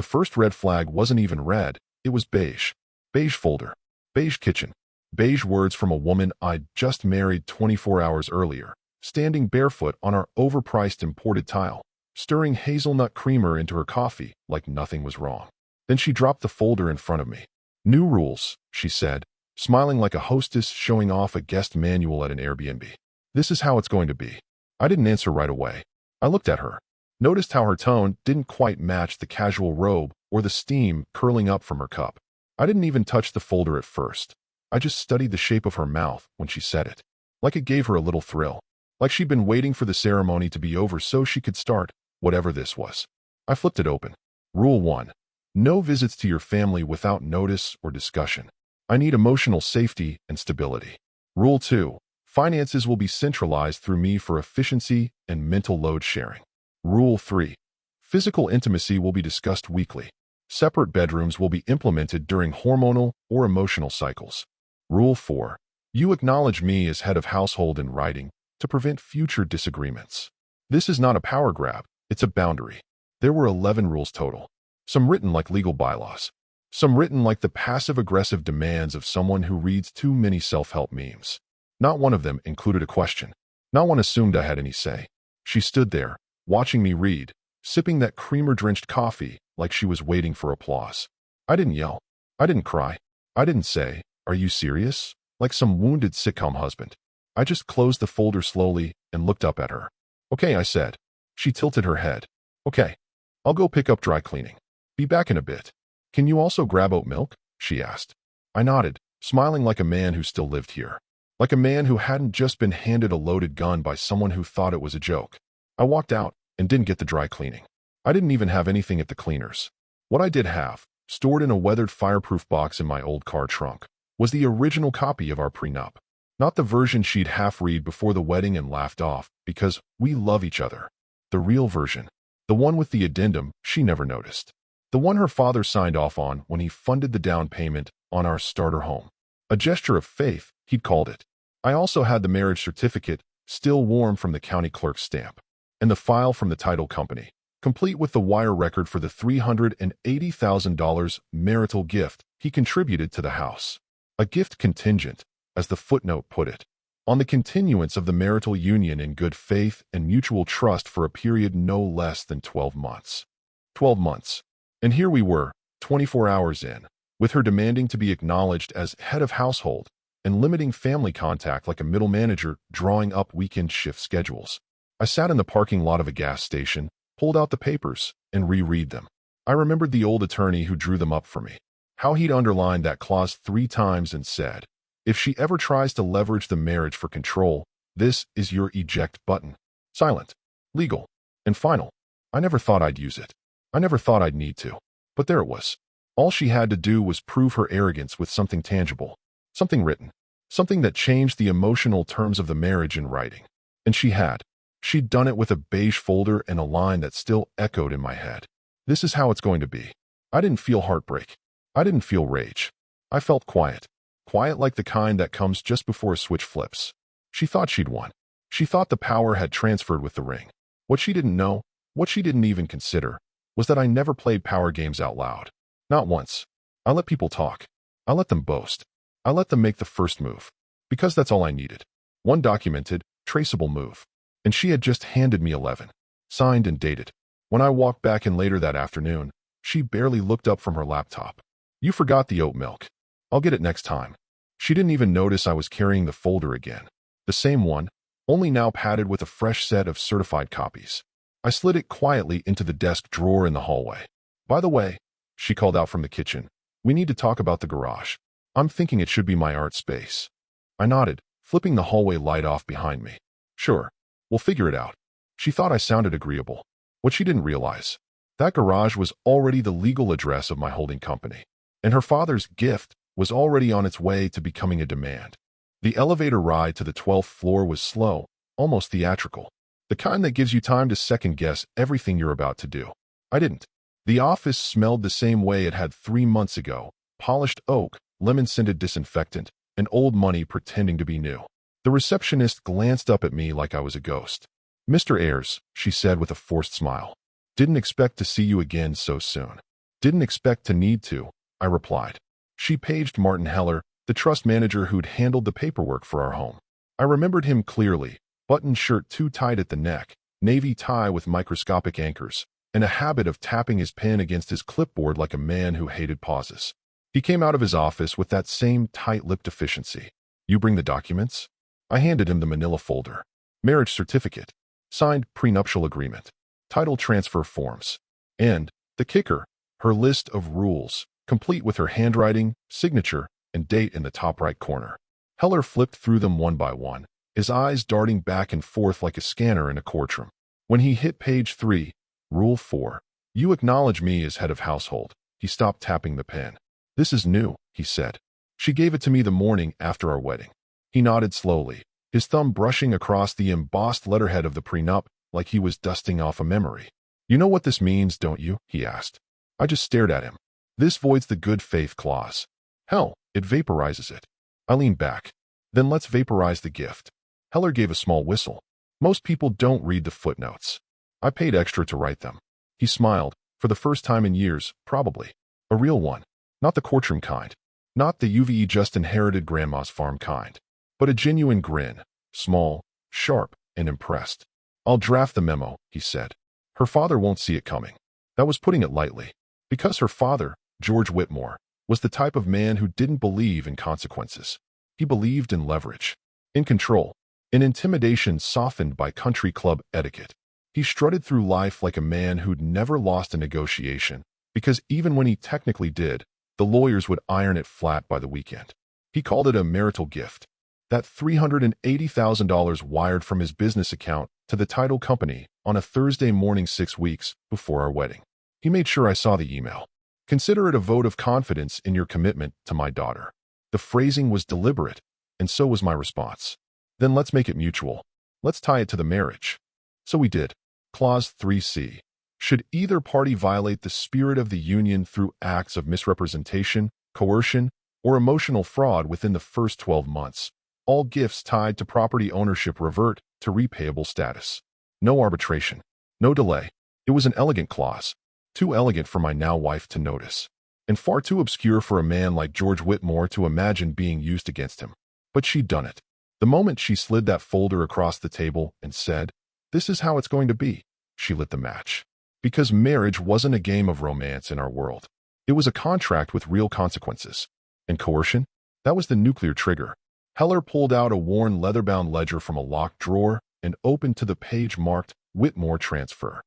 The first red flag wasn't even red, it was beige. Beige folder. Beige kitchen. Beige words from a woman I'd just married 24 hours earlier, standing barefoot on our overpriced imported tile, stirring hazelnut creamer into her coffee like nothing was wrong. Then she dropped the folder in front of me. New rules, she said, smiling like a hostess showing off a guest manual at an Airbnb. This is how it's going to be. I didn't answer right away. I looked at her, noticed how her tone didn't quite match the casual robe or the steam curling up from her cup. I didn't even touch the folder at first. I just studied the shape of her mouth when she said it. Like it gave her a little thrill. Like she'd been waiting for the ceremony to be over so she could start, whatever this was. I flipped it open. Rule 1. No visits to your family without notice or discussion. I need emotional safety and stability. Rule 2. Finances will be centralized through me for efficiency and mental load sharing. Rule 3. Physical intimacy will be discussed weekly. Separate bedrooms will be implemented during hormonal or emotional cycles. Rule 4. You acknowledge me as head of household in writing to prevent future disagreements. This is not a power grab, it's a boundary. There were 11 rules total. Some written like legal bylaws. Some written like the passive-aggressive demands of someone who reads too many self-help memes. Not one of them included a question. Not one assumed I had any say. She stood there, watching me read, sipping that creamer-drenched coffee like she was waiting for applause. I didn't yell. I didn't cry. I didn't say, "Are you serious?" like some wounded sitcom husband. I just closed the folder slowly and looked up at her. "Okay," I said. She tilted her head. "Okay. I'll go pick up dry cleaning. Be back in a bit. Can you also grab oat milk?" she asked. I nodded, smiling like a man who still lived here. Like a man who hadn't just been handed a loaded gun by someone who thought it was a joke. I walked out and didn't get the dry cleaning. I didn't even have anything at the cleaners. What I did have, stored in a weathered fireproof box in my old car trunk, was the original copy of our prenup. Not the version she'd half-read before the wedding and laughed off because we love each other. The real version. The one with the addendum she never noticed. The one her father signed off on when he funded the down payment on our starter home. A gesture of faith, he'd called it. I also had the marriage certificate, still warm from the county clerk's stamp, and the file from the title company, complete with the wire record for the $380,000 marital gift he contributed to the house. A gift contingent, as the footnote put it, on the continuance of the marital union in good faith and mutual trust for a period no less than 12 months. 12 months. And here we were, 24 hours in, with her demanding to be acknowledged as head of household and limiting family contact like a middle manager drawing up weekend shift schedules. I sat in the parking lot of a gas station, pulled out the papers, and reread them. I remembered the old attorney who drew them up for me, how he'd underlined that clause 3 times and said, "If she ever tries to leverage the marriage for control, this is your eject button. Silent, legal, and final." I never thought I'd use it. I never thought I'd need to. But there it was. All she had to do was prove her arrogance with something tangible, something written, something that changed the emotional terms of the marriage in writing. And she had. She'd done it with a beige folder and a line that still echoed in my head. This is how it's going to be. I didn't feel heartbreak. I didn't feel rage. I felt quiet. Quiet like the kind that comes just before a switch flips. She thought she'd won. She thought the power had transferred with the ring. What she didn't know, what she didn't even consider, was that I never played power games out loud. Not once. I let people talk. I let them boast. I let them make the first move. Because that's all I needed. One documented, traceable move. And she had just handed me 11. Signed and dated. When I walked back in later that afternoon, she barely looked up from her laptop. "You forgot the oat milk. I'll get it next time." She didn't even notice I was carrying the folder again. The same one, only now padded with a fresh set of certified copies. I slid it quietly into the desk drawer in the hallway. "By the way," she called out from the kitchen, "we need to talk about the garage. I'm thinking it should be my art space." I nodded, flipping the hallway light off behind me. "Sure, we'll figure it out." She thought I sounded agreeable. What she didn't realize, that garage was already the legal address of my holding company, and her father's gift was already on its way to becoming a demand. The elevator ride to the 12th floor was slow, almost theatrical. The kind that gives you time to second-guess everything you're about to do. I didn't. The office smelled the same way it had 3 months ago, polished oak, lemon-scented disinfectant, and old money pretending to be new. The receptionist glanced up at me like I was a ghost. "Mr. Ayers," she said with a forced smile. "Didn't expect to see you again so soon." Didn't expect to need to, I replied. She paged Martin Heller, the trust manager who'd handled the paperwork for our home. I remembered him clearly, buttoned shirt too tight at the neck, navy tie with microscopic anchors, and a habit of tapping his pen against his clipboard like a man who hated pauses. He came out of his office with that same tight-lipped efficiency. You bring the documents? I handed him the manila folder. Marriage certificate, signed prenuptial agreement, title transfer forms, and, the kicker, her list of rules, complete with her handwriting, signature, and date in the top right corner. Heller flipped through them one by one, his eyes darting back and forth like a scanner in a courtroom. When he hit page 3, Rule 4, you acknowledge me as head of household, he stopped tapping the pen. This is new, he said. She gave it to me the morning after our wedding. He nodded slowly, his thumb brushing across the embossed letterhead of the prenup like he was dusting off a memory. You know what this means, don't you? He asked. I just stared at him. This voids the good faith clause. Hell, it vaporizes it. I leaned back. Then let's vaporize the gift. Heller gave a small whistle. Most people don't read the footnotes. I paid extra to write them. He smiled, for the first time in years, probably. A real one. Not the courtroom kind. Not the UVE just inherited grandma's farm kind. But a genuine grin. Small, sharp, and impressed. I'll draft the memo, he said. Her father won't see it coming. That was putting it lightly. Because her father, George Whitmore, was the type of man who didn't believe in consequences. He believed in leverage. In control. In intimidation softened by country club etiquette. He strutted through life like a man who'd never lost a negotiation, because even when he technically did, the lawyers would iron it flat by the weekend. He called it a marital gift. That $380,000 wired from his business account to the title company on a Thursday morning 6 weeks before our wedding. He made sure I saw the email. Consider it a vote of confidence in your commitment to my daughter. The phrasing was deliberate, and so was my response. Then let's make it mutual. Let's tie it to the marriage. So we did. Clause 3C. Should either party violate the spirit of the union through acts of misrepresentation, coercion, or emotional fraud within the first 12 months, all gifts tied to property ownership revert to repayable status. No arbitration. No delay. It was an elegant clause. Too elegant for my now wife to notice. And far too obscure for a man like George Whitmore to imagine being used against him. But she'd done it. The moment she slid that folder across the table and said, "This is how it's going to be," she lit the match. Because marriage wasn't a game of romance in our world. It was a contract with real consequences. And coercion? That was the nuclear trigger. Heller pulled out a worn leather-bound ledger from a locked drawer and opened to the page marked Whitmore Transfer.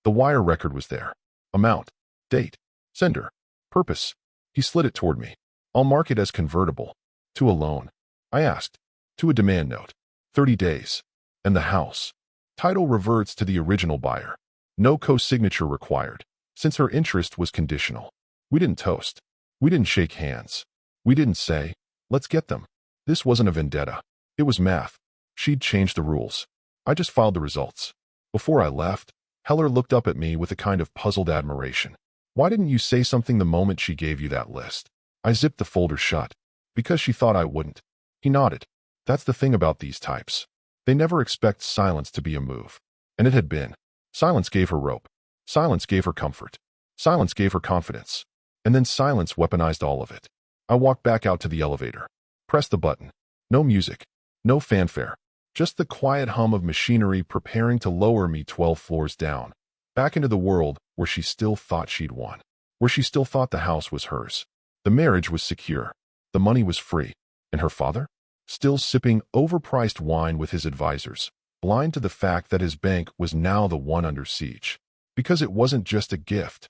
The wire record was there. Amount, date, sender, purpose. He slid it toward me. I'll mark it as convertible. To a loan. I asked. To a demand note. 30 days. And the house. Title reverts to the original buyer. No co-signature required, since her interest was conditional. We didn't toast. We didn't shake hands. We didn't say, let's get them. This wasn't a vendetta. It was math. She'd changed the rules. I just filed the results. Before I left, Heller looked up at me with a kind of puzzled admiration. Why didn't you say something the moment she gave you that list? I zipped the folder shut. Because she thought I wouldn't. He nodded. That's the thing about these types. They never expect silence to be a move. And it had been. Silence gave her rope. Silence gave her comfort. Silence gave her confidence. And then silence weaponized all of it. I walked back out to the elevator. Pressed the button. No music. No fanfare. Just the quiet hum of machinery preparing to lower me 12 floors down. Back into the world where she still thought she'd won. Where she still thought the house was hers. The marriage was secure. The money was free. And her father? Still sipping overpriced wine with his advisors, blind to the fact that his bank was now the one under siege. Because it wasn't just a gift.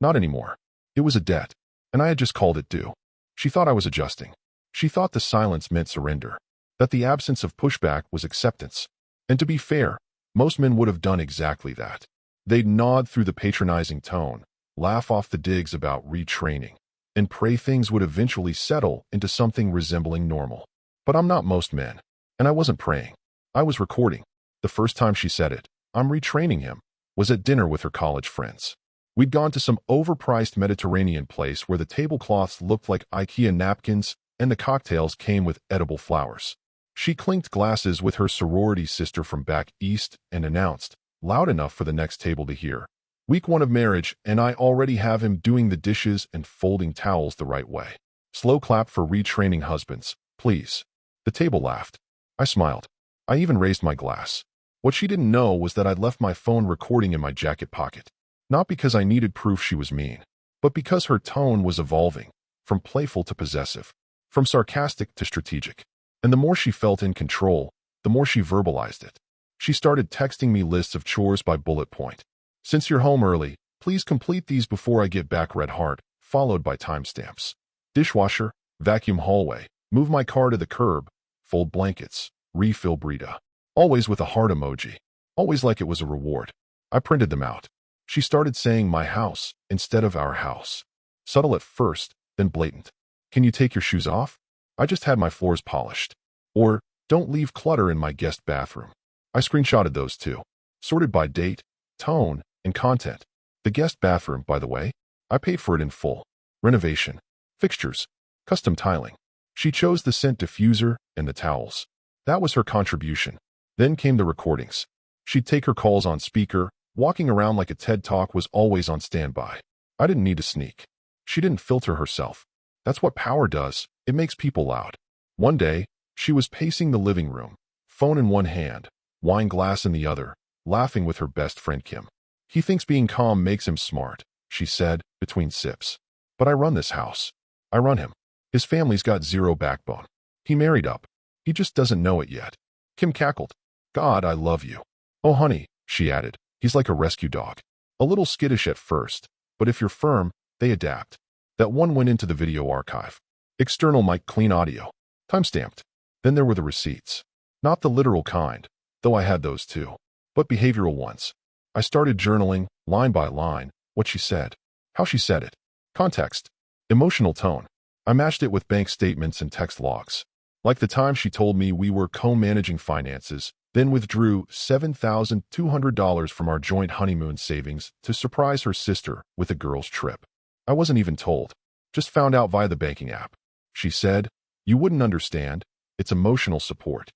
Not anymore. It was a debt. And I had just called it due. She thought I was adjusting. She thought the silence meant surrender. That the absence of pushback was acceptance. And to be fair, most men would have done exactly that. They'd nod through the patronizing tone, laugh off the digs about retraining, and pray things would eventually settle into something resembling normal. But I'm not most men. And I wasn't praying. I was recording. The first time she said it, I'm retraining him, was at dinner with her college friends. We'd gone to some overpriced Mediterranean place where the tablecloths looked like IKEA napkins and the cocktails came with edible flowers. She clinked glasses with her sorority sister from back east and announced, loud enough for the next table to hear, Week 1 of marriage, and I already have him doing the dishes and folding towels the right way. Slow clap for retraining husbands, please. The table laughed. I smiled. I even raised my glass. What she didn't know was that I'd left my phone recording in my jacket pocket. Not because I needed proof she was mean, but because her tone was evolving, from playful to possessive, from sarcastic to strategic. And the more she felt in control, the more she verbalized it. She started texting me lists of chores by bullet point. Since you're home early, please complete these before I get back, red heart, followed by timestamps. Dishwasher, vacuum hallway, move my car to the curb, fold blankets, refill Brita. Always with a heart emoji. Always like it was a reward. I printed them out. She started saying my house instead of our house. Subtle at first, then blatant. Can you take your shoes off? I just had my floors polished. Or, don't leave clutter in my guest bathroom. I screenshotted those too. Sorted by date, tone, and content. The guest bathroom, by the way, I paid for it in full. Renovation. Fixtures. Custom tiling. She chose the scent diffuser and the towels. That was her contribution. Then came the recordings. She'd take her calls on speaker. Walking around like a TED Talk was always on standby. I didn't need to sneak. She didn't filter herself. That's what power does. It makes people loud. One day, she was pacing the living room, phone in one hand, wine glass in the other, laughing with her best friend Kim. He thinks being calm makes him smart, she said, between sips. But I run this house. I run him. His family's got zero backbone. He married up. He just doesn't know it yet. Kim cackled. God, I love you. Oh, honey, she added. He's like a rescue dog. A little skittish at first, but if you're firm, they adapt. That one went into the video archive. External mic, clean audio. Timestamped. Then there were the receipts. Not the literal kind, though I had those too, but behavioral ones. I started journaling, line by line, what she said, how she said it, context, emotional tone. I matched it with bank statements and text logs. Like the time she told me we were co-managing finances, then withdrew $7,200 from our joint honeymoon savings to surprise her sister with a girls' trip. I wasn't even told. Just found out via the banking app. She said, you wouldn't understand. It's emotional support.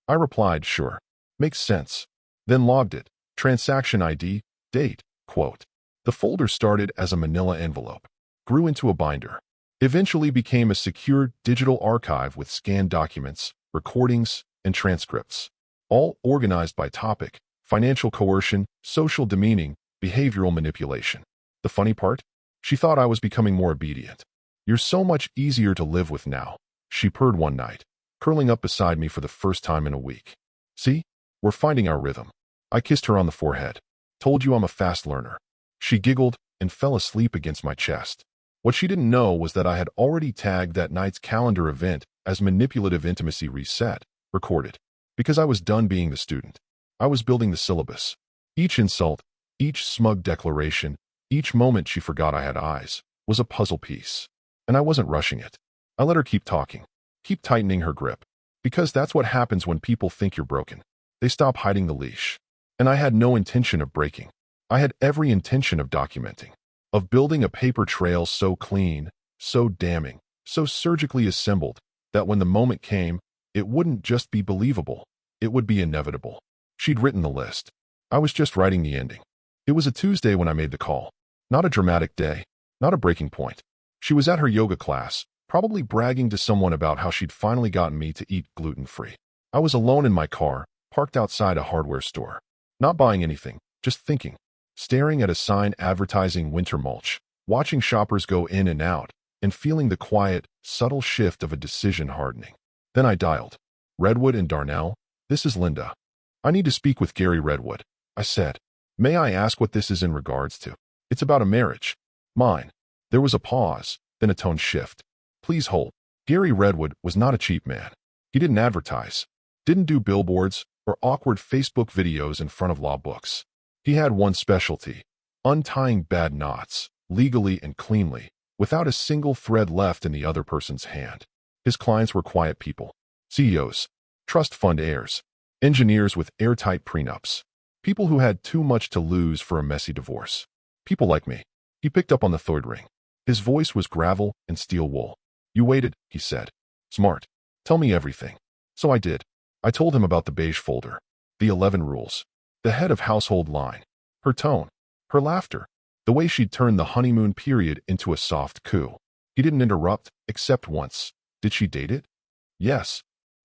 I replied, sure. Makes sense. Then logged it. Transaction ID, date, quote. The folder started as a manila envelope, grew into a binder, eventually became a secure digital archive with scanned documents, recordings, and transcripts. All organized by topic: financial coercion, social demeaning, behavioral manipulation. The funny part? She thought I was becoming more obedient. You're so much easier to live with now, she purred one night, curling up beside me for the first time in a week. See? We're finding our rhythm. I kissed her on the forehead. Told you I'm a fast learner. She giggled and fell asleep against my chest. What she didn't know was that I had already tagged that night's calendar event as manipulative intimacy reset, recorded. Because I was done being the student. I was building the syllabus. Each insult, each smug declaration, each moment she forgot I had eyes, was a puzzle piece. And I wasn't rushing it. I let her keep talking, keep tightening her grip. Because that's what happens when people think you're broken. They stop hiding the leash. And I had no intention of breaking. I had every intention of documenting, of building a paper trail so clean, so damning, so surgically assembled, that when the moment came, it wouldn't just be believable. It would be inevitable. She'd written the list. I was just writing the ending. It was a Tuesday when I made the call. Not a dramatic day. Not a breaking point. She was at her yoga class, probably bragging to someone about how she'd finally gotten me to eat gluten-free. I was alone in my car, parked outside a hardware store. Not buying anything, just thinking. Staring at a sign advertising winter mulch, watching shoppers go in and out, and feeling the quiet, subtle shift of a decision hardening. Then I dialed. Redwood and Darnell, this is Linda. I need to speak with Gary Redwood, I said. May I ask what this is in regards to? It's about a marriage. Mine. There was a pause, then a tone shift. Please hold. Gary Redwood was not a cheap man. He didn't advertise, didn't do billboards or awkward Facebook videos in front of law books. He had one specialty: untying bad knots, legally and cleanly, without a single thread left in the other person's hand. His clients were quiet people. CEOs, trust fund heirs, engineers with airtight prenups, people who had too much to lose for a messy divorce. People like me. He picked up on the third ring. His voice was gravel and steel wool. You waited, he said. Smart. Tell me everything. So I did. I told him about the beige folder, the 11 rules, the head of household line, her tone, Her laughter. The way she'd turned the honeymoon period into a soft coup. He didn't interrupt, except once. Did she date it? Yes.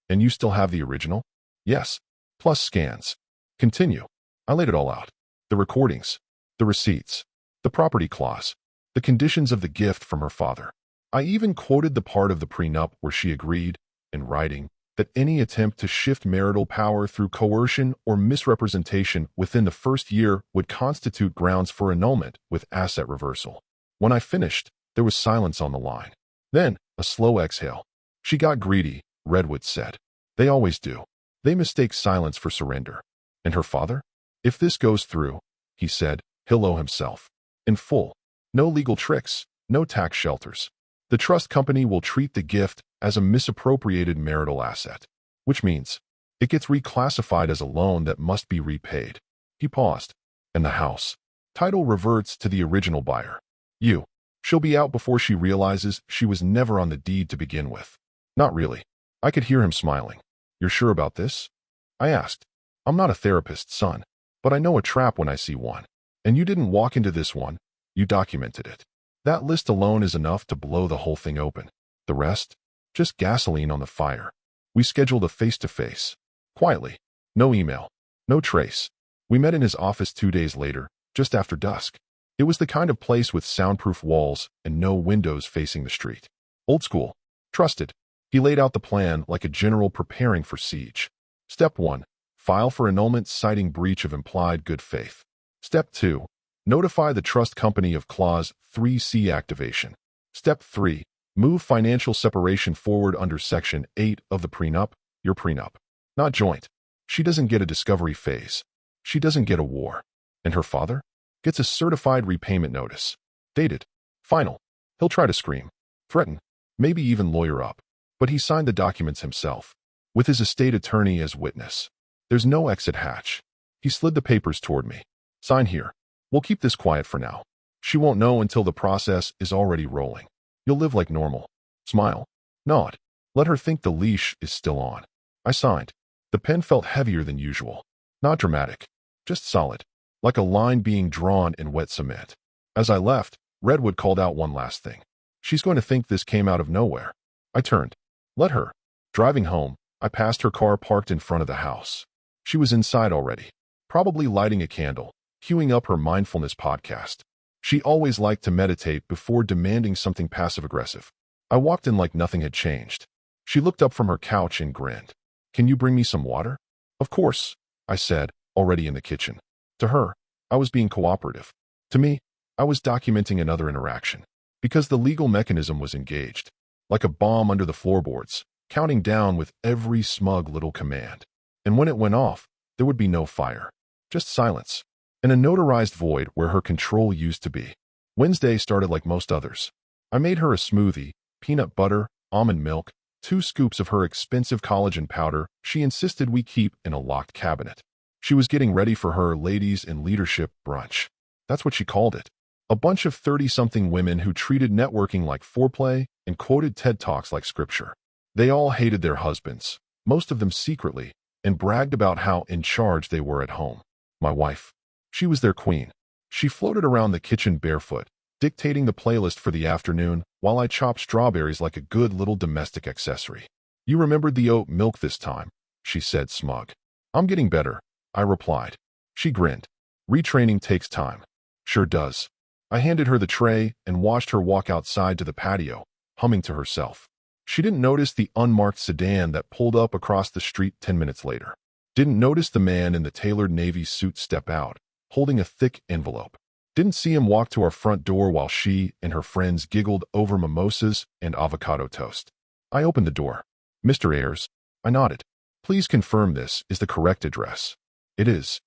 And you still have the original? Yes. Plus scans. Continue. I laid it all out. The recordings. The receipts. The property clause. The conditions of the gift from her father. I even quoted the part of the prenup where she agreed, in writing, that any attempt to shift marital power through coercion or misrepresentation within the first year would constitute grounds for annulment with asset reversal. When I finished, there was silence on the line. Then, a slow exhale. She got greedy, Redwood said. They always do. They mistake silence for surrender. And her father? If this goes through, he said, he'll owe himself. In full. No legal tricks, no tax shelters. The trust company will treat the gift as a misappropriated marital asset, which means it gets reclassified as a loan that must be repaid. He paused. And the house. Title reverts to the original buyer. She'll be out before she realizes she was never on the deed to begin with. Not really. I could hear him smiling. You're sure about this? I asked. I'm not a therapist, son, but I know a trap when I see one. And you didn't walk into this one. You documented it. That list alone is enough to blow the whole thing open. The rest? Just gasoline on the fire. We scheduled a face-to-face. Quietly. No email. No trace. We met in his office 2 days later, just after dusk. It was the kind of place with soundproof walls and no windows facing the street. Old school. Trusted. He laid out the plan like a general preparing for siege. Step 1. File for annulment citing breach of implied good faith. Step 2. Notify the trust company of Clause 3C activation. Step 3. Move financial separation forward under Section 8 of the prenup, your prenup. Not joint. She doesn't get a discovery phase. She doesn't get a war. And her father? Gets a certified repayment notice. Dated. Final. He'll try to scream. Threaten. Maybe even lawyer up. But he signed the documents himself. With his estate attorney as witness. There's no exit hatch. He slid the papers toward me. Sign here. We'll keep this quiet for now. She won't know until the process is already rolling. You'll live like normal. Smile. Nod. Let her think the leash is still on. I signed. The pen felt heavier than usual. Not dramatic. Just solid. Like a line being drawn in wet cement. As I left, Redwood called out one last thing. She's going to think this came out of nowhere. I turned. Let her. Driving home, I passed her car parked in front of the house. She was inside already. Probably lighting a candle, queuing up her mindfulness podcast. She always liked to meditate before demanding something passive-aggressive. I walked in like nothing had changed. She looked up from her couch and grinned. Can you bring me some water? Of course, I said, already in the kitchen. To her, I was being cooperative. To me, I was documenting another interaction. Because the legal mechanism was engaged. Like a bomb under the floorboards, counting down with every smug little command. And when it went off, there would be no fire. Just silence. And a notarized void where her control used to be. Wednesday started like most others. I made her a smoothie, peanut butter, almond milk, 2 scoops of her expensive collagen powder she insisted we keep in a locked cabinet. She was getting ready for her ladies in leadership brunch. That's what she called it. A bunch of 30-something women who treated networking like foreplay and quoted TED Talks like scripture. They all hated their husbands, most of them secretly, and bragged about how in charge they were at home. My wife. She was their queen. She floated around the kitchen barefoot, dictating the playlist for the afternoon while I chopped strawberries like a good little domestic accessory. You remembered the oat milk this time, she said smug. I'm getting better, I replied. She grinned. Retraining takes time. Sure does. I handed her the tray and watched her walk outside to the patio, humming to herself. She didn't notice the unmarked sedan that pulled up across the street 10 minutes later. Didn't notice the man in the tailored navy suit step out, holding a thick envelope. Didn't see him walk to our front door while she and her friends giggled over mimosas and avocado toast. I opened the door. Mr. Ayers. I nodded. Please confirm this is the correct address. It is.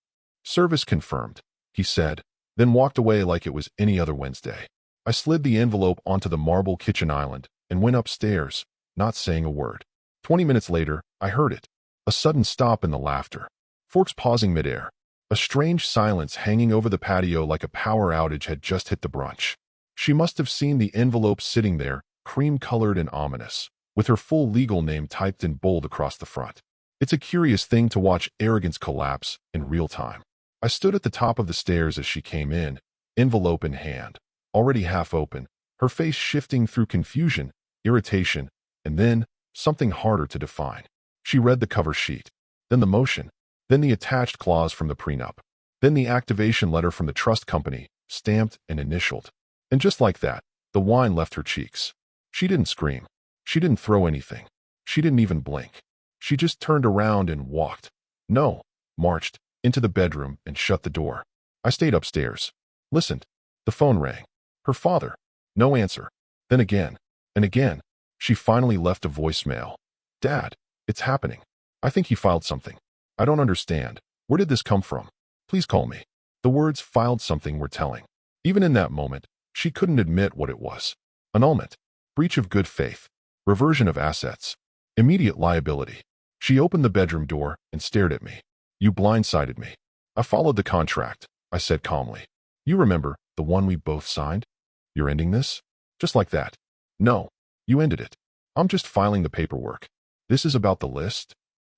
Service confirmed, he said, then walked away like it was any other Wednesday. I slid the envelope onto the marble kitchen island and went upstairs, not saying a word. 20 minutes later, I heard it. A sudden stop in the laughter. Forks pausing midair. A strange silence hanging over the patio like a power outage had just hit the brunch. She must have seen the envelope sitting there, cream-colored and ominous, with her full legal name typed in bold across the front. It's a curious thing to watch arrogance collapse in real time. I stood at the top of the stairs as she came in, envelope in hand, already half open, her face shifting through confusion, irritation, and then something harder to define. She read the cover sheet, then the motion, then the attached clause from the prenup, then the activation letter from the trust company, stamped and initialed. And just like that, the wine left her cheeks. She didn't scream. She didn't throw anything. She didn't even blink. She just turned around and walked. No, marched into the bedroom and shut the door. I stayed upstairs. Listened. The phone rang. Her father. No answer. Then again. And again. She finally left a voicemail. Dad, it's happening. I think he filed something. I don't understand. Where did this come from? Please call me. The words filed something were telling. Even in that moment, she couldn't admit what it was. Annulment. Breach of good faith. Reversion of assets. Immediate liability. She opened the bedroom door and stared at me. You blindsided me. I followed the contract, I said calmly. You remember, the one we both signed? You're ending this? Just like that. No, you ended it. I'm just filing the paperwork. This is about the list?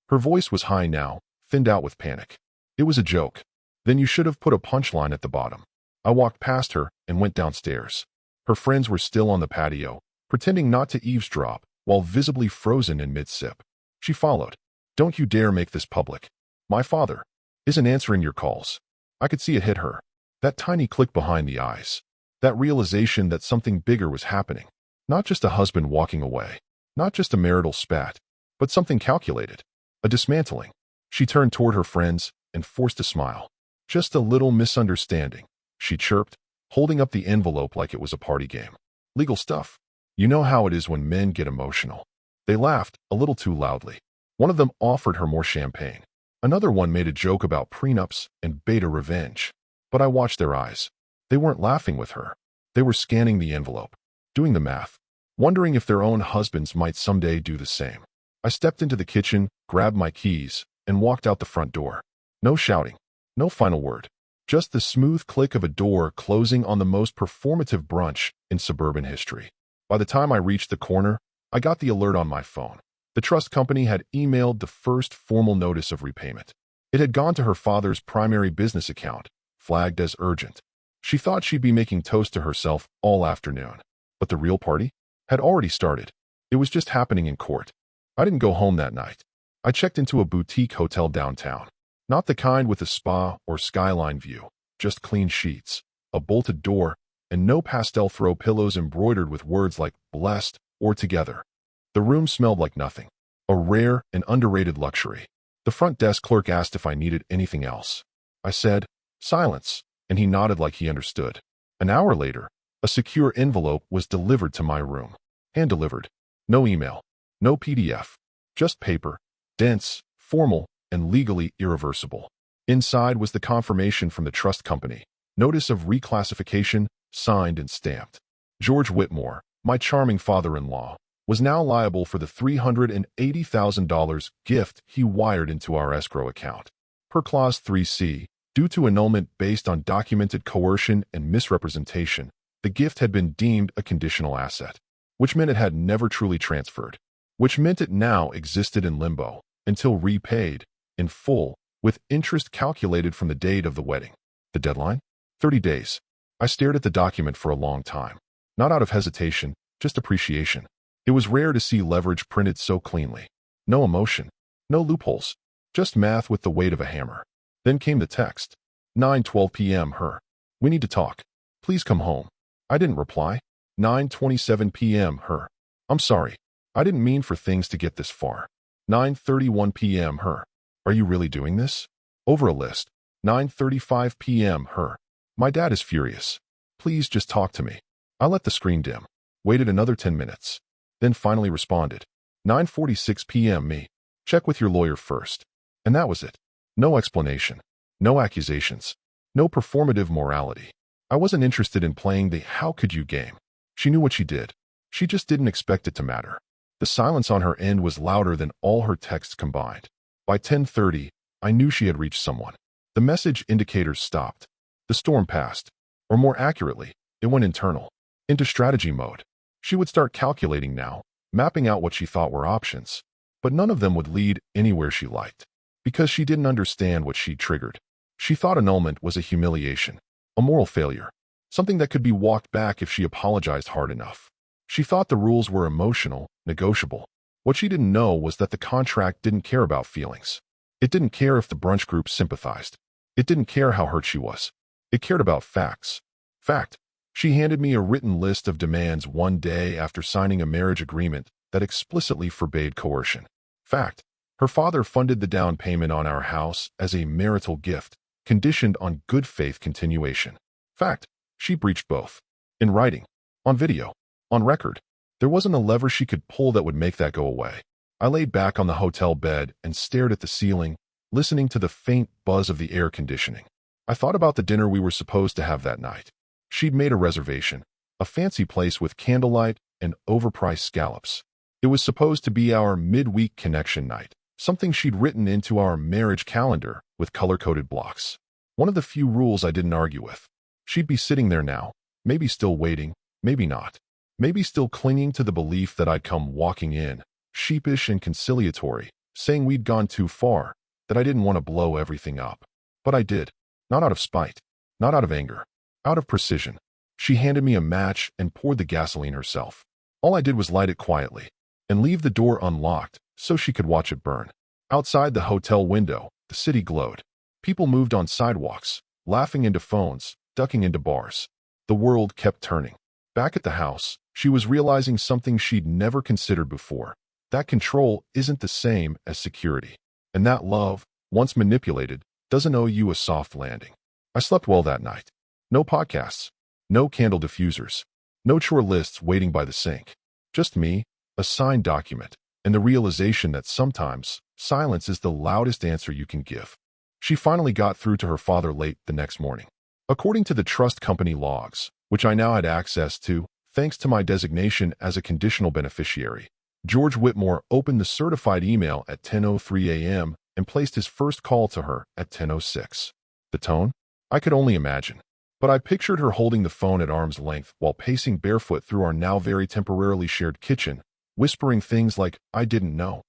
Her voice was high now, thinned out with panic. It was a joke. Then you should have put a punchline at the bottom. I walked past her and went downstairs. Her friends were still on the patio, pretending not to eavesdrop, while visibly frozen in mid-sip. She followed. Don't you dare make this public. My father isn't answering your calls. I could see it hit her. That tiny click behind the eyes. That realization that something bigger was happening. Not just a husband walking away. Not just a marital spat. But something calculated. A dismantling. She turned toward her friends and forced a smile. Just a little misunderstanding, she chirped, holding up the envelope like it was a party game. Legal stuff. You know how it is when men get emotional. They laughed, a little too loudly. One of them offered her more champagne. Another one made a joke about prenups and beta revenge. But I watched their eyes. They weren't laughing with her. They were scanning the envelope, doing the math, wondering if their own husbands might someday do the same. I stepped into the kitchen, grabbed my keys, and walked out the front door. No shouting. No final word. Just the smooth click of a door closing on the most performative brunch in suburban history. By the time I reached the corner, I got the alert on my phone. The trust company had emailed the first formal notice of repayment. It had gone to her father's primary business account, flagged as urgent. She thought she'd be making toast to herself all afternoon. But the real party had already started. It was just happening in court. I didn't go home that night. I checked into a boutique hotel downtown. Not the kind with a spa or skyline view, just clean sheets, a bolted door, and no pastel throw pillows embroidered with words like blessed or together. The room smelled like nothing, a rare and underrated luxury. The front desk clerk asked if I needed anything else. I said, silence, and he nodded like he understood. An hour later, a secure envelope was delivered to my room. Hand-delivered. No email. No PDF. Just paper. Dense, formal, and legally irreversible. Inside was the confirmation from the trust company. Notice of reclassification, signed and stamped. George Whitmore, my charming father-in-law, was now liable for the $380,000 gift he wired into our escrow account. Per Clause 3C, due to annulment based on documented coercion and misrepresentation, the gift had been deemed a conditional asset, which meant it had never truly transferred, which meant it now existed in limbo until repaid in full, with interest calculated from the date of the wedding. The deadline? 30 days. I stared at the document for a long time, not out of hesitation, just appreciation. It was rare to see leverage printed so cleanly. No emotion, no loopholes, just math with the weight of a hammer. Then came the text. 9:12 p.m. Her. We need to talk. Please come home. I didn't reply. 9:27 p.m. Her. I'm sorry. I didn't mean for things to get this far. 9:31 p.m. Her. Are you really doing this? Over a list. 9:35 p.m. Her. My dad is furious. Please just talk to me. I let the screen dim. Waited another 10 minutes. Then finally responded. 9:46 p.m. Me. Check with your lawyer first. And that was it. No explanation. No accusations. No performative morality. I wasn't interested in playing the how could you game. She knew what she did. She just didn't expect it to matter. The silence on her end was louder than all her texts combined. By 10:30, I knew she had reached someone. The message indicators stopped. The storm passed. Or more accurately, it went internal. Into strategy mode. She would start calculating now, mapping out what she thought were options. But none of them would lead anywhere she liked. Because she didn't understand what she triggered. She thought annulment was a humiliation, a moral failure. something that could be walked back if she apologized hard enough. She thought the rules were emotional, negotiable. What she didn't know was that the contract didn't care about feelings. It didn't care if the brunch group sympathized. It didn't care how hurt she was. It cared about facts. Fact. She handed me a written list of demands one day after signing a marriage agreement that explicitly forbade coercion. Fact. Her father funded the down payment on our house as a marital gift, conditioned on good faith continuation. Fact. She breached both. In writing. On video. On record. There wasn't a lever she could pull that would make that go away. I laid back on the hotel bed and stared at the ceiling, listening to the faint buzz of the air conditioning. I thought about the dinner we were supposed to have that night. She'd made a reservation, a fancy place with candlelight and overpriced scallops. It was supposed to be our midweek connection night, something she'd written into our marriage calendar with color-coded blocks. One of the few rules I didn't argue with. She'd be sitting there now, maybe still waiting, maybe not. Maybe still clinging to the belief that I'd come walking in, sheepish and conciliatory, saying we'd gone too far, that I didn't want to blow everything up. But I did. Not out of spite. Not out of anger. Out of precision. She handed me a match and poured the gasoline herself. All I did was light it quietly and leave the door unlocked so she could watch it burn. Outside the hotel window, the city glowed. People moved on sidewalks, laughing into phones, ducking into bars. The world kept turning. Back at the house, she was realizing something she'd never considered before. That control isn't the same as security. And that love, once manipulated, doesn't owe you a soft landing. I slept well that night. No podcasts. No candle diffusers. No chore lists waiting by the sink. Just me, a signed document, and the realization that sometimes silence is the loudest answer you can give. She finally got through to her father late the next morning. According to the trust company logs, which I now had access to, thanks to my designation as a conditional beneficiary, George Whitmore opened the certified email at 10:03 a.m. and placed his first call to her at 10:06. The tone? I could only imagine. But I pictured her holding the phone at arm's length while pacing barefoot through our now very temporarily shared kitchen, whispering things like, "I didn't know,"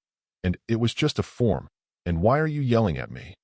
and "It was just a form," and "Why are you yelling at me?"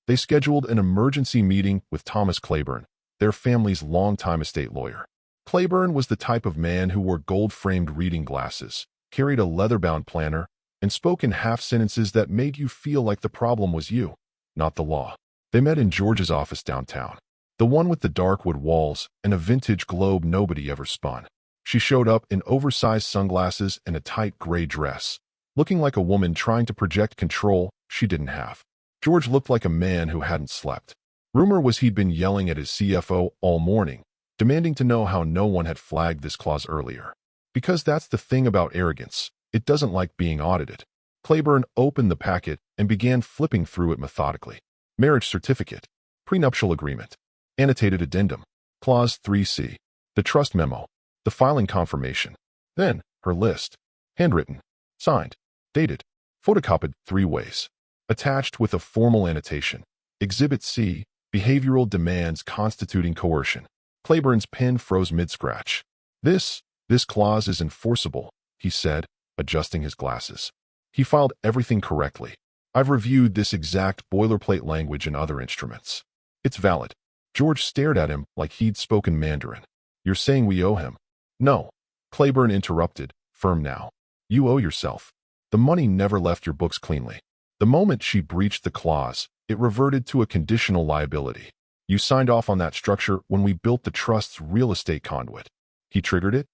They scheduled an emergency meeting with Thomas Claiborne, their family's longtime estate lawyer. Claiborne was the type of man who wore gold-framed reading glasses, carried a leather-bound planner, and spoke in half-sentences that made you feel like the problem was you, not the law. They met in George's office downtown, the one with the dark wood walls and a vintage globe nobody ever spun. She showed up in oversized sunglasses and a tight gray dress, looking like a woman trying to project control she didn't have. George looked like a man who hadn't slept. Rumor was he'd been yelling at his CFO all morning, demanding to know how no one had flagged this clause earlier. Because that's the thing about arrogance, it doesn't like being audited. Claiborne opened the packet and began flipping through it methodically. Marriage certificate, prenuptial agreement, annotated addendum, clause 3C, the trust memo, the filing confirmation. Then, her list, handwritten, signed, dated, photocopied 3 ways, attached with a formal annotation. Exhibit C, behavioral demands constituting coercion. Claiborne's pen froze mid-scratch. This clause is enforceable, he said, adjusting his glasses. He filed everything correctly. I've reviewed this exact boilerplate language in other instruments. It's valid. George stared at him like he'd spoken Mandarin. You're saying we owe him? No. Claiborne interrupted, firm now. You owe yourself. The money never left your books cleanly. The moment she breached the clause, it reverted to a conditional liability. You signed off on that structure when we built the trust's real estate conduit. He triggered it?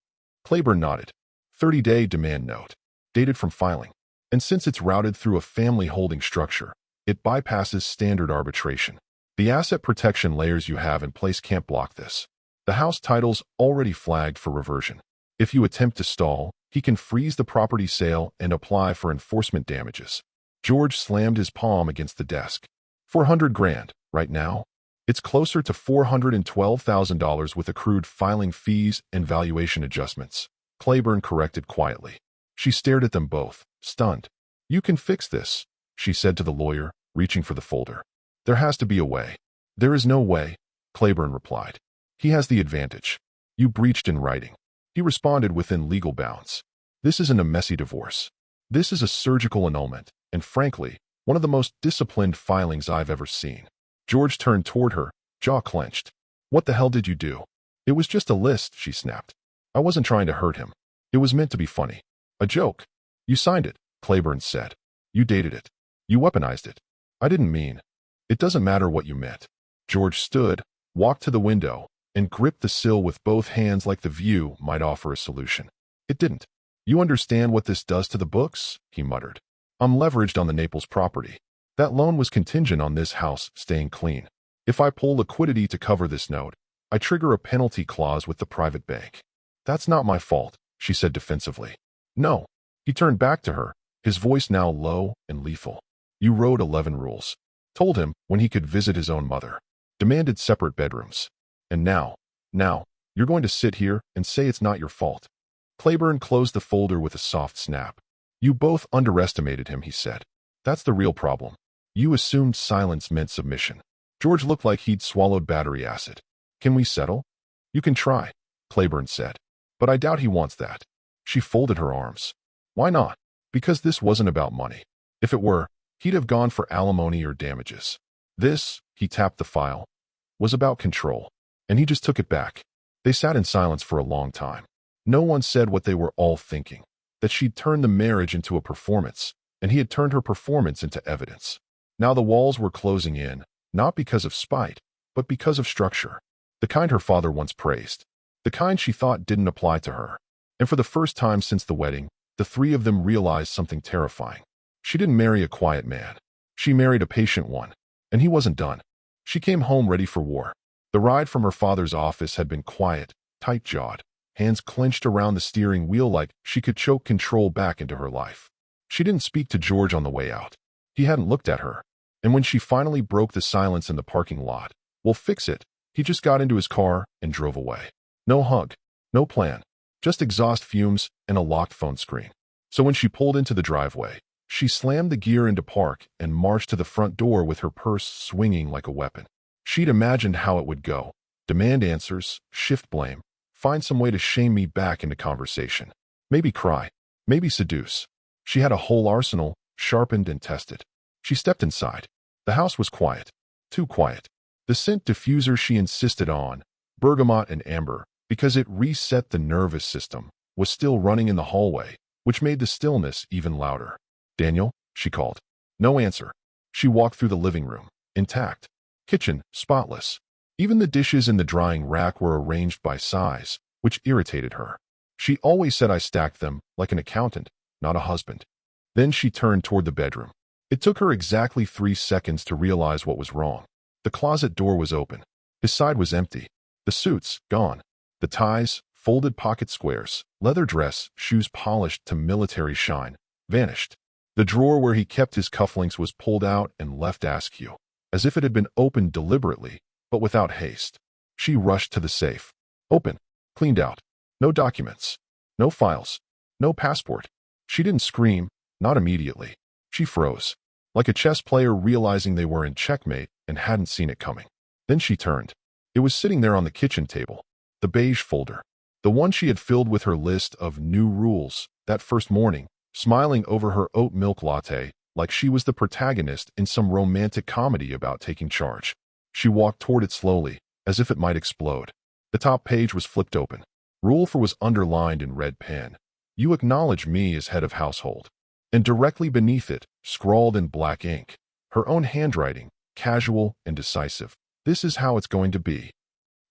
Claiborne nodded. 30-day demand note. Dated from filing. And since it's routed through a family holding structure, it bypasses standard arbitration. The asset protection layers you have in place can't block this. The house title's already flagged for reversion. If you attempt to stall, he can freeze the property sale and apply for enforcement damages. George slammed his palm against the desk. $400,000, right now? It's closer to $412,000 with accrued filing fees and valuation adjustments. Claiborne corrected quietly. She stared at them both, stunned. You can fix this, she said to the lawyer, reaching for the folder. There has to be a way. There is no way, Claiborne replied. He has the advantage. You breached in writing. He responded within legal bounds. This isn't a messy divorce. This is a surgical annulment, and frankly, one of the most disciplined filings I've ever seen. George turned toward her, jaw clenched. What the hell did you do? It was just a list, she snapped. I wasn't trying to hurt him. It was meant to be funny. A joke. You signed it, Claiborne said. You dated it. You weaponized it. I didn't mean. It doesn't matter what you meant. George stood, walked to the window, and gripped the sill with both hands like the view might offer a solution. It didn't. You understand what this does to the books? He muttered. I'm leveraged on the Naples property. That loan was contingent on this house staying clean. If I pull liquidity to cover this note, I trigger a penalty clause with the private bank. That's not my fault, she said defensively. No. He turned back to her, his voice now low and lethal. You wrote 11 rules. Told him when he could visit his own mother. Demanded separate bedrooms. And now, you're going to sit here and say it's not your fault. Claiborne closed the folder with a soft snap. You both underestimated him, he said. That's the real problem. You assumed silence meant submission. George looked like he'd swallowed battery acid. Can we settle? You can try, Claiborne said. But I doubt he wants that. She folded her arms. Why not? Because this wasn't about money. If it were, he'd have gone for alimony or damages. This, he tapped the file, was about control. And he just took it back. They sat in silence for a long time. No one said what they were all thinking. That she'd turned the marriage into a performance, and he had turned her performance into evidence. Now the walls were closing in, not because of spite, but because of structure. The kind her father once praised. The kind she thought didn't apply to her. And for the first time since the wedding, the three of them realized something terrifying. She didn't marry a quiet man. She married a patient one. And he wasn't done. She came home ready for war. The ride from her father's office had been quiet, tight-jawed, hands clenched around the steering wheel like she could choke control back into her life. She didn't speak to George on the way out. He hadn't looked at her. And when she finally broke the silence in the parking lot, "We'll fix it," he just got into his car and drove away. No hug, no plan, just exhaust fumes and a locked phone screen. So when she pulled into the driveway, she slammed the gear into park and marched to the front door with her purse swinging like a weapon. She'd imagined how it would go. Demand answers, shift blame, find some way to shame me back into conversation. Maybe cry, maybe seduce. She had a whole arsenal, sharpened and tested. She stepped inside. The house was quiet. Too quiet. The scent diffuser she insisted on, bergamot and amber, because it reset the nervous system, was still running in the hallway, which made the stillness even louder. Daniel, she called. No answer. She walked through the living room, intact. Kitchen, spotless. Even the dishes in the drying rack were arranged by size, which irritated her. She always said I stacked them like an accountant, not a husband. Then she turned toward the bedroom. It took her exactly 3 seconds to realize what was wrong. The closet door was open. His side was empty. The suits, gone. The ties, folded pocket squares, leather dress, shoes polished to military shine, vanished. The drawer where he kept his cufflinks was pulled out and left askew, as if it had been opened deliberately, but without haste. She rushed to the safe. Open. Cleaned out. No documents. No files. No passport. She didn't scream, not immediately. She froze, like a chess player realizing they were in checkmate and hadn't seen it coming. Then she turned. It was sitting there on the kitchen table, the beige folder, the one she had filled with her list of new rules that first morning, smiling over her oat milk latte like she was the protagonist in some romantic comedy about taking charge. She walked toward it slowly, as if it might explode. The top page was flipped open. Rule 4 was underlined in red pen. You acknowledge me as head of household. And directly beneath it, scrawled in black ink, her own handwriting, casual and decisive. This is how it's going to be.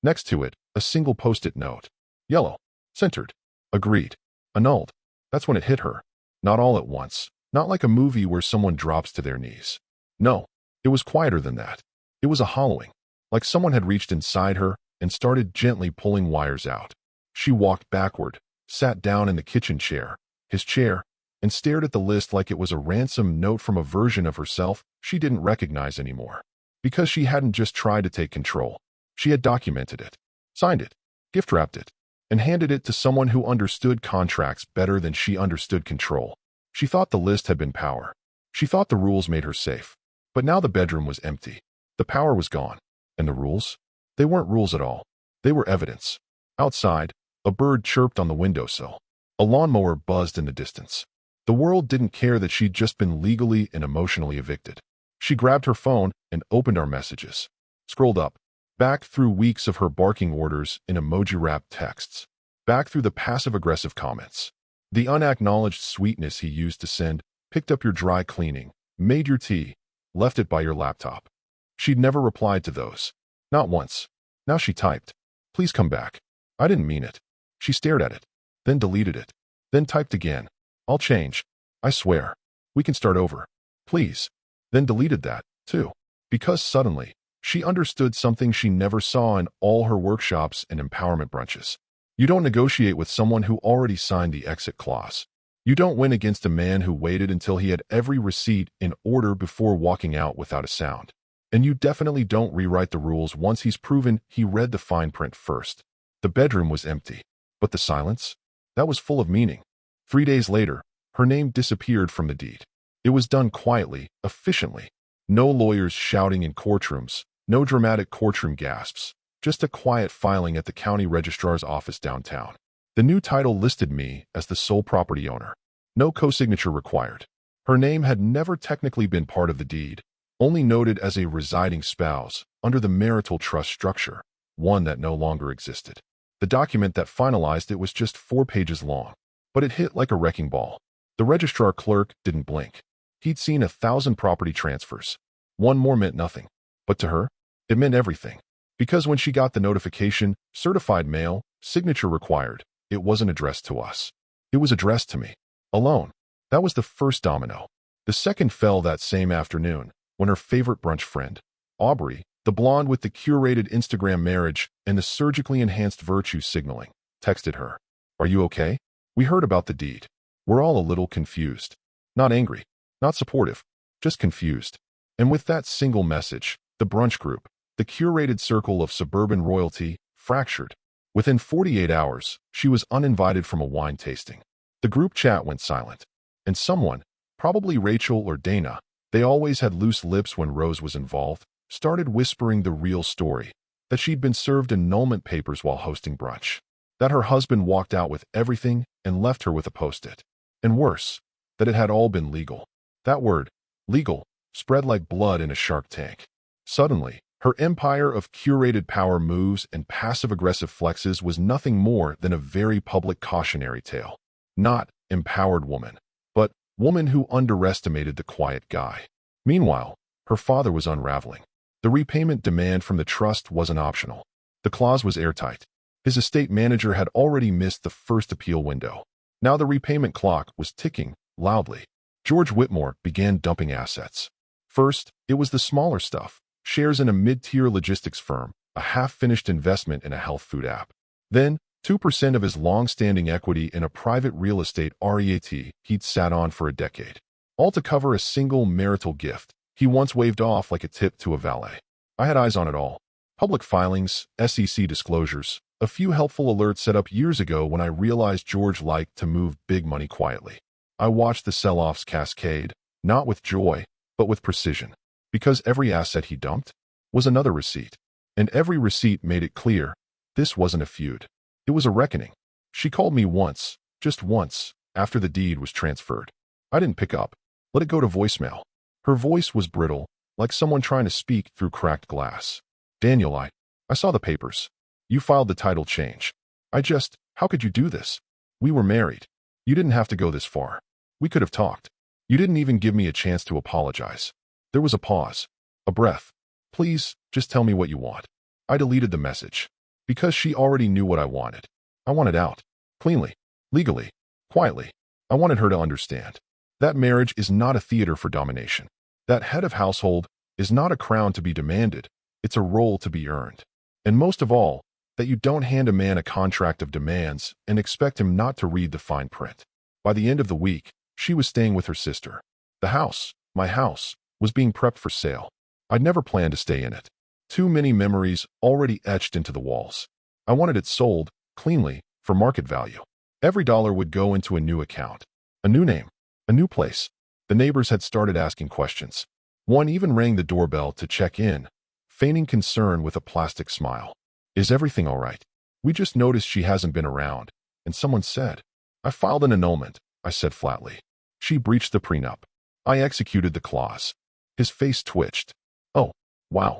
Next to it, a single post-it note. Yellow. Centered. Agreed. Annulled. That's when it hit her. Not all at once. Not like a movie where someone drops to their knees. No, it was quieter than that. It was a hollowing, like someone had reached inside her and started gently pulling wires out. She walked backward, sat down in the kitchen chair, his chair, and stared at the list like it was a ransom note from a version of herself she didn't recognize anymore. Because she hadn't just tried to take control. She had documented it, signed it, gift-wrapped it, and handed it to someone who understood contracts better than she understood control. She thought the list had been power. She thought the rules made her safe. But now the bedroom was empty. The power was gone. And the rules? They weren't rules at all. They were evidence. Outside, a bird chirped on the windowsill. A lawnmower buzzed in the distance. The world didn't care that she'd just been legally and emotionally evicted. She grabbed her phone and opened our messages. Scrolled up. Back through weeks of her barking orders in emoji-wrapped texts. Back through the passive-aggressive comments. The unacknowledged sweetness he used to send, picked up your dry cleaning, made your tea, left it by your laptop. She'd never replied to those. Not once. Now she typed, "Please come back. I didn't mean it." She stared at it, then deleted it, then typed again. "I'll change. I swear. We can start over. Please." Then deleted that, too. Because suddenly, she understood something she never saw in all her workshops and empowerment brunches. You don't negotiate with someone who already signed the exit clause. You don't win against a man who waited until he had every receipt in order before walking out without a sound. And you definitely don't rewrite the rules once he's proven he read the fine print first. The bedroom was empty. But the silence? That was full of meaning. 3 days later, her name disappeared from the deed. It was done quietly, efficiently. No lawyers shouting in courtrooms, no dramatic courtroom gasps, just a quiet filing at the county registrar's office downtown. The new title listed me as the sole property owner. No co-signature required. Her name had never technically been part of the deed, only noted as a residing spouse under the marital trust structure, one that no longer existed. The document that finalized it was just 4 pages long, but it hit like a wrecking ball. The registrar clerk didn't blink. He'd seen 1,000 property transfers. One more meant nothing. But to her, it meant everything. Because when she got the notification, certified mail, signature required, it wasn't addressed to us. It was addressed to me. Alone. That was the first domino. The second fell that same afternoon, when her favorite brunch friend, Aubrey, the blonde with the curated Instagram marriage and the surgically enhanced virtue signaling, texted her. "Are you okay? We heard about the deed. We're all a little confused." Not angry, not supportive, just confused. And with that single message, the brunch group, the curated circle of suburban royalty, fractured. Within 48 hours, she was uninvited from a wine tasting. The group chat went silent. And someone, probably Rachel or Dana, they always had loose lips when Rose was involved, started whispering the real story, that she'd been served annulment papers while hosting brunch, that her husband walked out with everything and left her with a post-it. And worse, that it had all been legal. That word, legal, spread like blood in a shark tank. Suddenly, her empire of curated power moves and passive-aggressive flexes was nothing more than a very public cautionary tale. Not empowered woman, but woman who underestimated the quiet guy. Meanwhile, her father was unraveling. The repayment demand from the trust wasn't optional. The clause was airtight. His estate manager had already missed the first appeal window. Now the repayment clock was ticking loudly. George Whitmore began dumping assets. First, it was the smaller stuff. Shares in a mid-tier logistics firm, a half-finished investment in a health food app. Then, 2% of his long-standing equity in a private real estate REIT he'd sat on for a decade. All to cover a single marital gift he once waved off like a tip to a valet. I had eyes on it all. Public filings, SEC disclosures, a few helpful alerts set up years ago when I realized George liked to move big money quietly. I watched the sell-offs cascade, not with joy, but with precision. Because every asset he dumped was another receipt. And every receipt made it clear, this wasn't a feud. It was a reckoning. She called me once, just once, after the deed was transferred. I didn't pick up. Let it go to voicemail. Her voice was brittle, like someone trying to speak through cracked glass. "Daniel, I saw the papers. You filed the title change. How could you do this? We were married. You didn't have to go this far. We could have talked. You didn't even give me a chance to apologize." There was a pause, a breath. "Please, just tell me what you want." I deleted the message. Because she already knew what I wanted. I wanted out. Cleanly. Legally. Quietly. I wanted her to understand. That marriage is not a theater for domination. That head of household is not a crown to be demanded. It's a role to be earned. And most of all, that you don't hand a man a contract of demands and expect him not to read the fine print. By the end of the week, she was staying with her sister. The house, my house, was being prepped for sale. I'd never planned to stay in it. Too many memories already etched into the walls. I wanted it sold, cleanly, for market value. Every dollar would go into a new account. A new name. A new place. The neighbors had started asking questions. One even rang the doorbell to check in, feigning concern with a plastic smile. "Is everything all right? We just noticed she hasn't been around." And someone said, "I filed an annulment," I said flatly. "She breached the prenup. I executed the clause." His face twitched. "Oh, wow.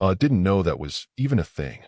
Didn't know that was even a thing.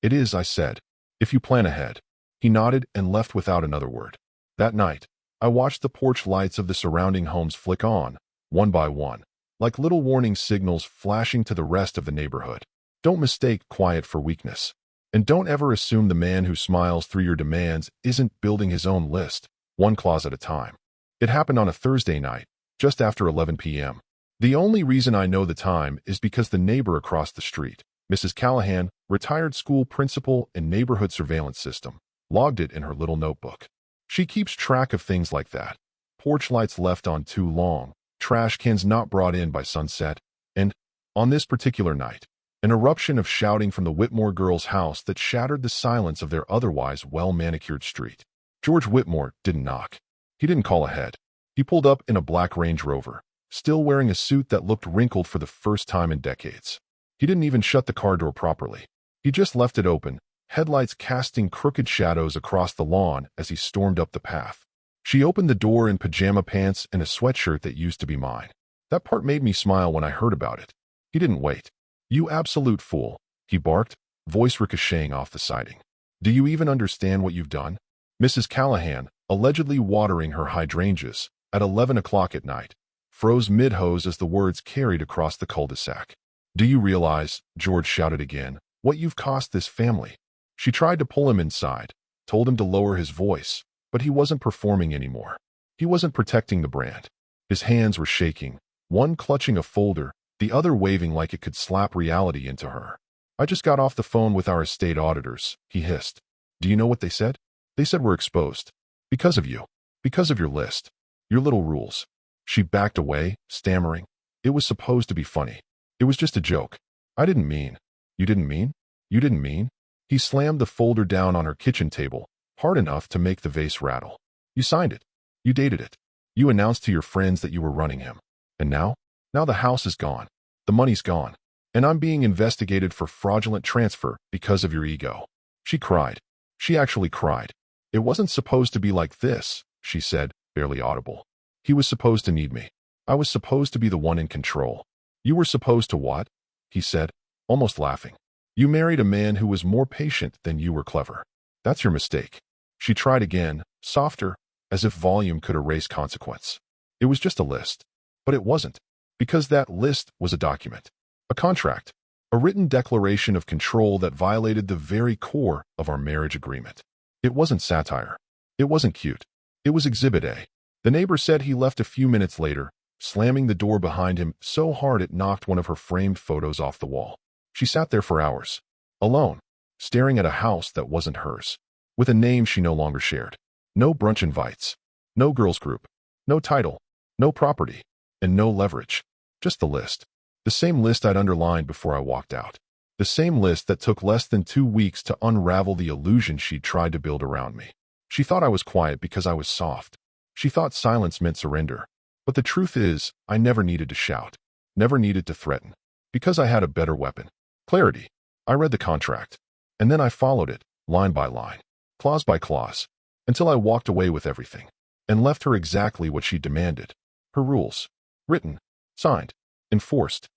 It is, I said. If you plan ahead. He nodded and left without another word. That night, I watched the porch lights of the surrounding homes flick on, one by one, like little warning signals flashing to the rest of the neighborhood. Don't mistake quiet for weakness. And don't ever assume the man who smiles through your demands isn't building his own list, one clause at a time. It happened on a Thursday night, just after 11 p.m. The only reason I know the time is because the neighbor across the street, Mrs. Callahan, retired school principal and neighborhood surveillance system, logged it in her little notebook. She keeps track of things like that. Porch lights left on too long, trash cans not brought in by sunset, and, on this particular night, an eruption of shouting from the Whitmore girls' house that shattered the silence of their otherwise well-manicured street. George Whitmore didn't knock. He didn't call ahead. He pulled up in a black Range Rover, still wearing a suit that looked wrinkled for the first time in decades. He didn't even shut the car door properly. He just left it open, headlights casting crooked shadows across the lawn as he stormed up the path. She opened the door in pajama pants and a sweatshirt that used to be mine. That part made me smile when I heard about it. He didn't wait. You absolute fool, he barked, voice ricocheting off the siding. Do you even understand what you've done? Mrs. Callahan, allegedly watering her hydrangeas, at 11 o'clock at night, froze mid-hose as the words carried across the cul-de-sac. Do you realize, George shouted again, what you've cost this family? She tried to pull him inside, told him to lower his voice, but he wasn't performing anymore. He wasn't protecting the brand. His hands were shaking, one clutching a folder, the other waving like it could slap reality into her. I just got off the phone with our estate auditors, he hissed. Do you know what they said? They said we're exposed. Because of you. Because of your list. Your little rules. She backed away, stammering. It was supposed to be funny. It was just a joke. I didn't mean. You didn't mean? You didn't mean? He slammed the folder down on her kitchen table, hard enough to make the vase rattle. You signed it. You dated it. You announced to your friends that you were running him. And now? Now the house is gone. The money's gone. And I'm being investigated for fraudulent transfer because of your ego. She cried. She actually cried. It wasn't supposed to be like this, she said, barely audible. He was supposed to need me. I was supposed to be the one in control. You were supposed to what? He said, almost laughing. You married a man who was more patient than you were clever. That's your mistake. She tried again, softer, as if volume could erase consequence. It was just a list. But it wasn't. Because that list was a document. A contract. A written declaration of control that violated the very core of our marriage agreement. It wasn't satire. It wasn't cute. It was Exhibit A. The neighbor said he left a few minutes later, slamming the door behind him so hard it knocked one of her framed photos off the wall. She sat there for hours, alone, staring at a house that wasn't hers, with a name she no longer shared. No brunch invites. No girls group. No title. No property. And no leverage. Just the list. The same list I'd underlined before I walked out. The same list that took less than 2 weeks to unravel the illusion she'd tried to build around me. She thought I was quiet because I was soft. She thought silence meant surrender. But the truth is, I never needed to shout. Never needed to threaten. Because I had a better weapon. Clarity. I read the contract. And then I followed it, line by line, clause by clause, until I walked away with everything. And left her exactly what she demanded. Her rules. Written. Signed. Enforced.